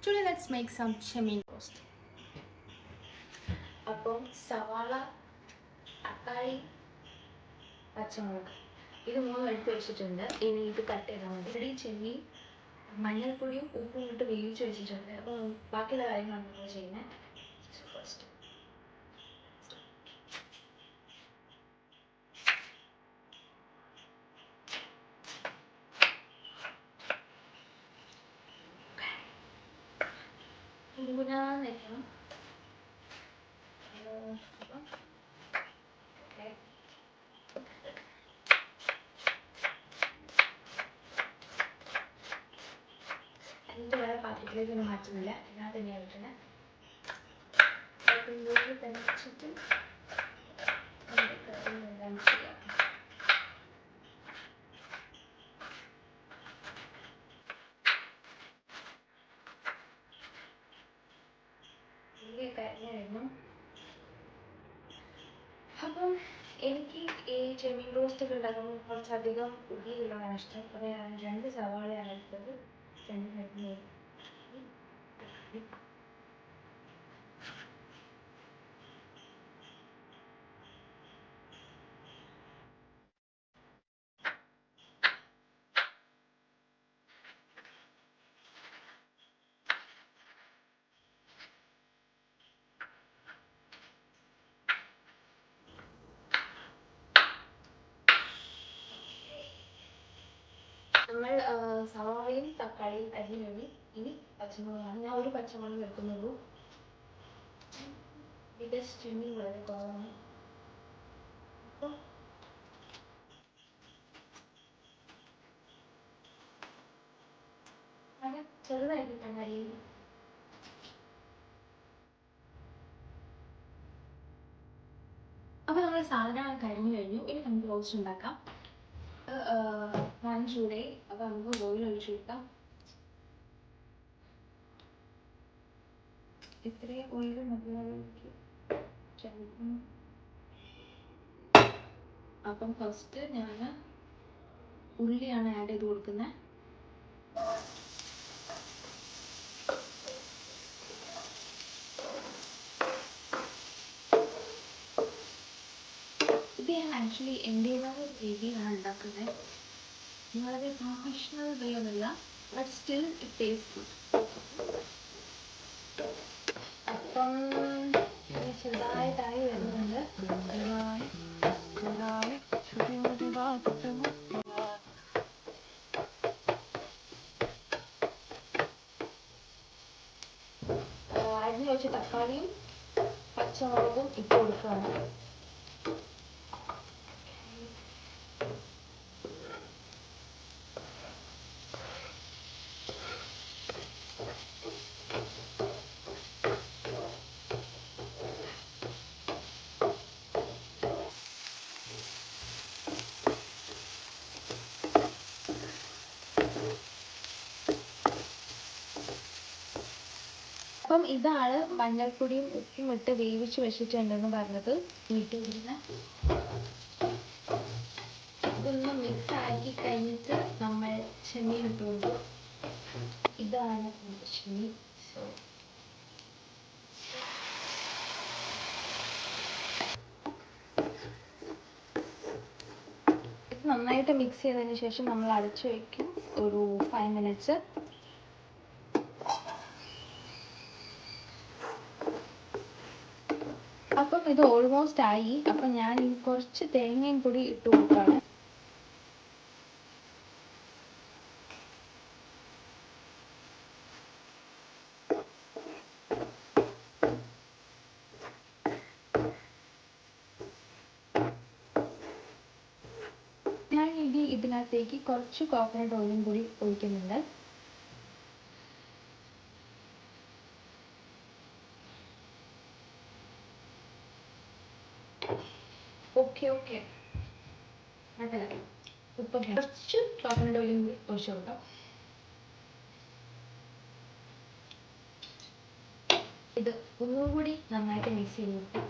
Today let's make some chemin roast. അപ്പം സവാള, തക്കാളി, പച്ചമുളക് ഇത് മൂന്നും എടുത്ത് വെച്ചിട്ടുണ്ട്. ഇനി ഇത് കട്ട് ചെയ്താൽ മതി. ഇവിടെ ചെമ്മീൻ മഞ്ഞൾപ്പൊടിയും ഉപ്പും ഇട്ട് വേവിച്ച് വെച്ചിട്ടുണ്ട്. അപ്പം ബാക്കിയുള്ള കാര്യങ്ങളാണ് നമ്മൾ ചെയ്യുന്നത്. ഫസ്റ്റ് ഊനാന്നേക്കണം. അപ്പം എന്നിട്ട് വേറെ പാത്രത്തിലേക്കൊന്നും മാറ്റുന്നില്ല. ഇതിനകത്ത് തന്നെയാണ് വെക്കുന്നത്. അപ്പം തിളച്ചിട്ട് നമ്മുടെ കറികളെല്ലാം ചെയ്യാം. ഉള്ളി കരിഞ്ഞു. അപ്പം എനിക്ക് ഈ ചെമ്മീൻ റോസ്റ്റൊക്കെ ഉണ്ടാക്കുമ്പോൾ കുറച്ചധികം ഉള്ളിയുള്ളതാണ് ഇഷ്ടം. അപ്പോൾ ഞാൻ 2 സവാളയാണ് എടുത്തത്. 2 കരിഞ്ഞു. നമ്മൾ സവാളയും തക്കാളിയും അരിഞ്ഞു കഴിഞ്ഞ് ഇനി പച്ചമുളകാണ്. ഞാൻ ഒരു പച്ചമുളക് എടുക്കുന്നുള്ളൂ. ഇത് ചെമ്മീൻ വളരെ കുറവാണ്. അപ്പോൾ അത് ചെറുതായിട്ടിട്ടാണ് അരിയുന്നത്. അപ്പോൾ നമ്മൾ സാധനം കരിഞ്ഞു കഴിഞ്ഞു. ഇനി നമുക്ക് റോസ്റ്റ് ഉണ്ടാക്കാം. പാൻ ചൂടായി. അപ്പോൾ നമുക്ക് ഓയിൽ ഒഴിച്ചു കൊടുക്കാം. ഇത്രയും ഓയിൽ മതിയാക്കി. അപ്പം ഫസ്റ്റ് ഞാൻ ഉള്ളിയാണ് ആഡ് ചെയ്ത് കൊടുക്കുന്നത്. ഇത് ഞാൻ ആക്ച്വലി എൻ്റെതായ രീതിയിലാണ് ഉണ്ടാക്കുന്നത്. വളരെ പ്രൊഫഷണൽ വേ ഒന്നുമില്ല. But still it taste good. അപ്പം ചെറുതായിട്ടായി വരുന്നുണ്ട്. അരിഞ്ഞ് വെച്ച തക്കാളിയും പച്ചമുളകും ഇട്ട് കൊടുക്കുകയാണ്. അപ്പം ഇതാണ് മഞ്ഞൾപ്പൊടിയും ഉപ്പും ഇട്ട് വേവിച്ച് വെച്ചിട്ടുണ്ടെന്ന് പറഞ്ഞത്. വീട്ടിലിരുന്ന് ഇതൊന്ന് മിക്സ് ആക്കി കഴിഞ്ഞിട്ട് നമ്മൾ ചെമ്മീൻ ഇട്ട് കൊടുക്കും. ഇതാണ് നമ്മുടെ ചെമ്മീൻ. സോ ഇത് നന്നായിട്ട് മിക്സ് ചെയ്തതിന് ശേഷം നമ്മൾ അടച്ചു വയ്ക്കും ഒരു 5 minutes. അപ്പം ഇത് ഓൾമോസ്റ്റ് ആയി. അപ്പം ഞാൻ കുറച്ച് തേങ്ങയും കൂടി ഇട്ട് കൊടുക്കുകയാണ്. ഞാൻ ഇനി ഇതിനകത്തേക്ക് കുറച്ച് കോക്കനട്ട് ഓയിലും കൂടി ഒഴിക്കുന്നുണ്ട്. ഓക്കെ ഇപ്പം കുറച്ച് കോക്കനട്ട് ഓയിലും കൂടി ഒഴിച്ചു കൊടുക്കാം. ഇത് ഒന്നുകൂടി നന്നായിട്ട് മിക്സ് ചെയ്ത് കൊടുക്കും.